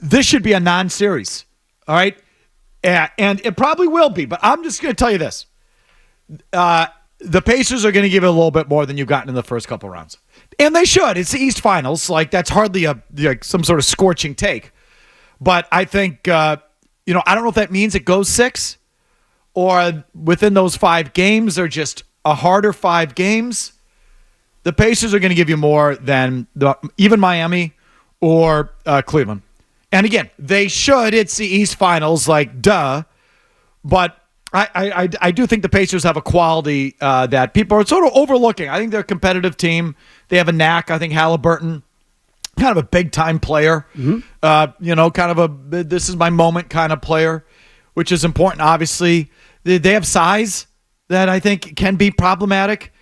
this should be a non-series. All right? And it probably will be, but I'm just going to tell you this. The Pacers are going to give it a little bit more than you've gotten in the first couple rounds. And they should. It's the East Finals. Like, that's hardly some sort of scorching take. But I think, I don't know if that means it goes 6 or within those 5 games or just a harder 5 games. The Pacers are going to give you more than even Miami or Cleveland. And again, they should. It's the East Finals, like, duh. But I do think the Pacers have a quality that people are sort of overlooking. I think they're a competitive team. They have a knack. I think Halliburton, kind of a big-time player. Mm-hmm. Kind of a this is my moment kind of player, which is important, obviously. They have size that I think can be problematic.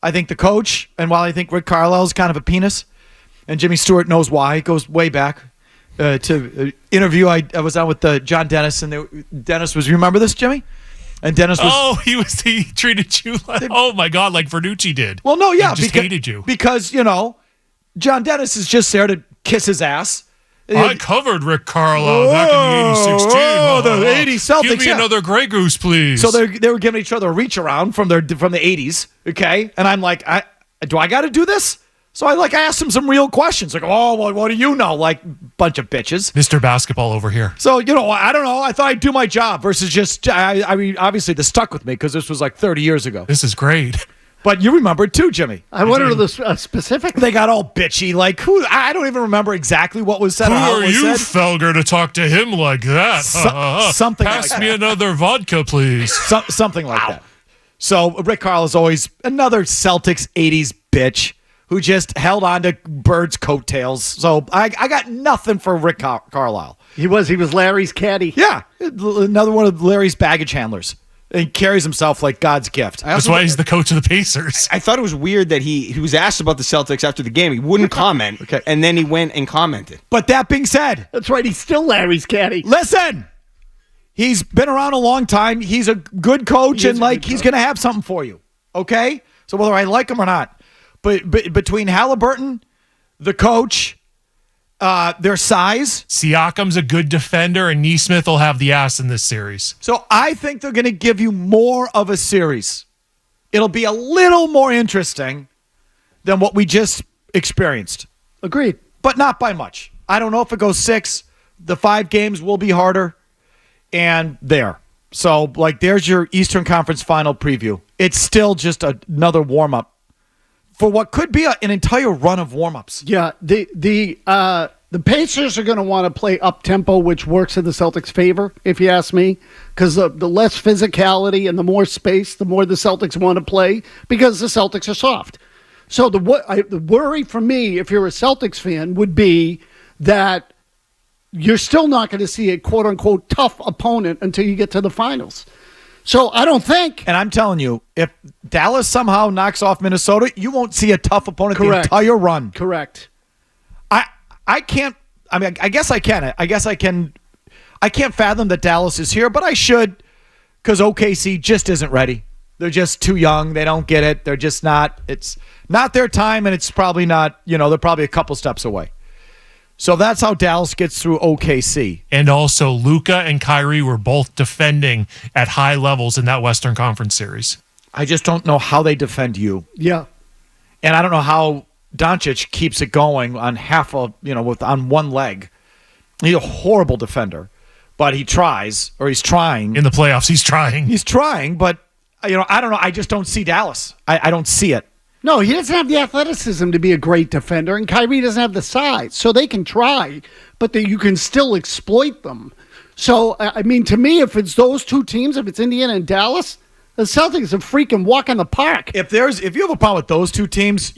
I think the coach, and while I think Rick Carlisle is kind of a penis, and Jimmy Stewart knows why, it goes way back. To interview I was on with John Dennis, and Dennis was, you remember this, Jimmy? And Dennis was, he treated you like, oh my God, like Verducci did. Well, no, yeah, he hated you because John Dennis is just there to kiss his ass. I covered Rick Carlisle back in the 86 team. Oh, the 80 Celtics. Give me another Grey Goose, please. So they were giving each other a reach around from the 80s, okay? And I'm like, do I got to do this? So I asked him some real questions, like, oh, well, what do you know? Like, bunch of bitches. Mr. Basketball over here. So, I don't know. I thought I'd do my job versus just, I mean, obviously this stuck with me because this was like 30 years ago. This is great. But you remember it too, Jimmy. I wonder the specific. They got all bitchy. Like, who? I don't even remember exactly what was said. Who are you, Felger, to talk to him like that? Something Pass like me that. Another vodka, please. Something like that. So Rick Carlisle is always another Celtics 80s bitch who just held on to Bird's coattails. So I got nothing for Rick Carlisle. He was Larry's caddy. Yeah, another one of Larry's baggage handlers. He carries himself like God's gift. That's why he's the coach of the Pacers. I thought it was weird that he was asked about the Celtics after the game. He wouldn't comment, Okay. And then he went and commented. But that being said, That's right, he's still Larry's caddy. listen, he's been around a long time. He's a good coach, and he's going to have something for you. Okay? So whether I like him or not, but between Halliburton, the coach, their size. Siakam's a good defender, and Nesmith will have the ass in this series. So I think they're going to give you more of a series. It'll be a little more interesting than what we just experienced. Agreed. But not by much. I don't know if it goes 6. The 5 games will be harder. And there. So, there's your Eastern Conference final preview. It's still just another warm-up for what could be an entire run of warm-ups. Yeah, the Pacers are going to want to play up-tempo, which works in the Celtics' favor, if you ask me, because the less physicality and the more space, the more the Celtics want to play, because the Celtics are soft. So the worry for me, if you're a Celtics fan, would be that you're still not going to see a quote-unquote tough opponent until you get to the finals. So I don't think. And I'm telling you, if Dallas somehow knocks off Minnesota, you won't see a tough opponent the entire run. Correct. I can't. I mean, I guess I can. I guess I can. I can't fathom that Dallas is here, but I should, because OKC just isn't ready. They're just too young. They don't get it. They're just not. It's not their time, and it's probably not. They're probably a couple steps away. So that's how Dallas gets through OKC. And also, Luka and Kyrie were both defending at high levels in that Western Conference series. I just don't know how they defend you. Yeah. And I don't know how Doncic keeps it going on on one leg. He's a horrible defender, but he tries, or he's trying. In the playoffs, he's trying. He's trying, but, I don't know. I just don't see Dallas. I don't see it. No, he doesn't have the athleticism to be a great defender, and Kyrie doesn't have the size. So they can try, but you can still exploit them. So, I mean, to me, if it's those two teams, if it's Indiana and Dallas, the Celtics are freaking walk in the park. If you have a problem with those two teams,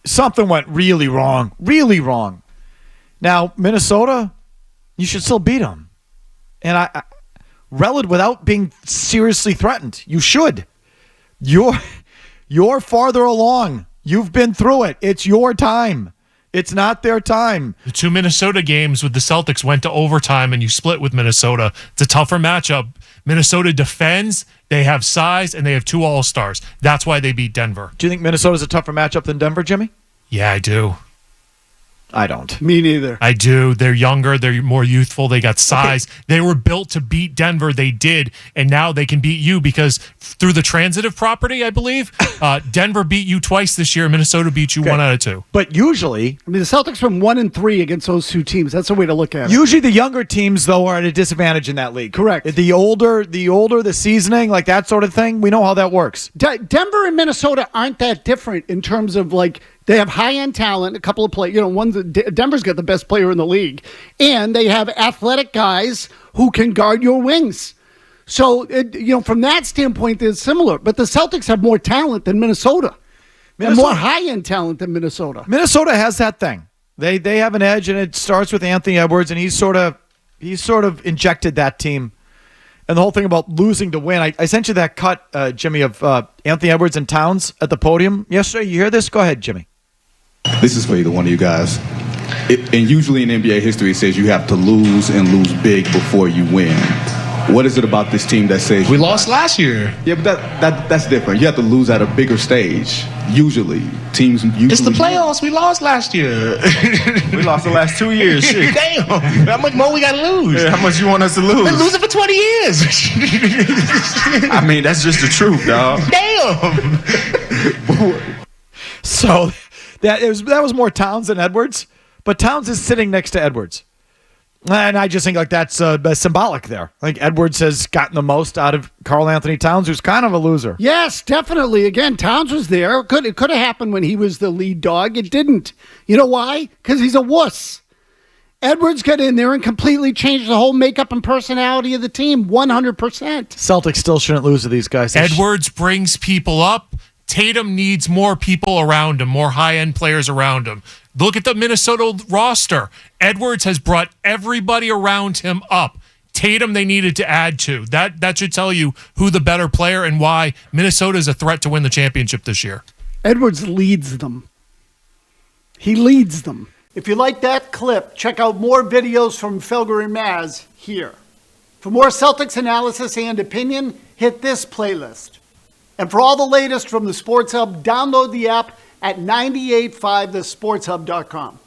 something went really wrong. Really wrong. Now, Minnesota, you should still beat them. And without being seriously threatened, you should. You're farther along. You've been through it. It's your time. It's not their time. The 2 Minnesota games with the Celtics went to overtime, and you split with Minnesota. It's a tougher matchup. Minnesota defends, they have size, and they have 2 All-Stars. That's why they beat Denver. Do you think Minnesota's a tougher matchup than Denver, Jimmy? Yeah, I do. I don't. Me neither. I do. They're younger. They're more youthful. They got size. Okay. They were built to beat Denver. They did. And now they can beat you because through the transitive property, I believe, Denver beat you twice this year. Minnesota beat you 1 out of 2. But usually, I mean, the Celtics went 1-3 against those two teams. That's a way to look at it. Usually the younger teams, though, are at a disadvantage in that league. Correct. The older, the seasoning, like that sort of thing, we know how that works. Denver and Minnesota aren't that different in terms of, like, they have high-end talent, a couple of players. Denver's got the best player in the league. And they have athletic guys who can guard your wings. So, from that standpoint, they're similar. But the Celtics have more talent than Minnesota. And more high-end talent than Minnesota. Minnesota has that thing. They have an edge, and it starts with Anthony Edwards, and he's sort of injected that team. And the whole thing about losing to win. I sent you that cut, Jimmy, of Anthony Edwards and Towns at the podium yesterday. You hear this? Go ahead, Jimmy. This is for either one of you guys. And usually in NBA history, it says you have to lose and lose big before you win. What is it about this team that says we lost last year? Yeah, but that's different. You have to lose at a bigger stage. Usually, teams. It's the playoffs. We lost last year. We lost the last 2 years. Shit. Damn. How much more we got to lose? Yeah, how much you want us to lose? Been losing for 20 years. I mean, that's just the truth, dog. Damn. So that was more Towns than Edwards, but Towns is sitting next to Edwards. And I just think like that's symbolic there. I think Edwards has gotten the most out of Karl Anthony Towns, who's kind of a loser. Yes, definitely. Again, Towns was there. It could have happened when he was the lead dog. It didn't. You know why? Because he's a wuss. Edwards got in there and completely changed the whole makeup and personality of the team, 100%. Celtics still shouldn't lose to these guys. Edwards brings people up. Tatum needs more people around him, more high-end players around him. Look at the Minnesota roster. Edwards has brought everybody around him up. Tatum they needed to add to. That should tell you who the better player and why Minnesota is a threat to win the championship this year. Edwards leads them. He leads them. If you like that clip, check out more videos from Felger and Mazz here. For more Celtics analysis and opinion, hit this playlist. And for all the latest from the Sports Hub, download the app at 985thesportshub.com.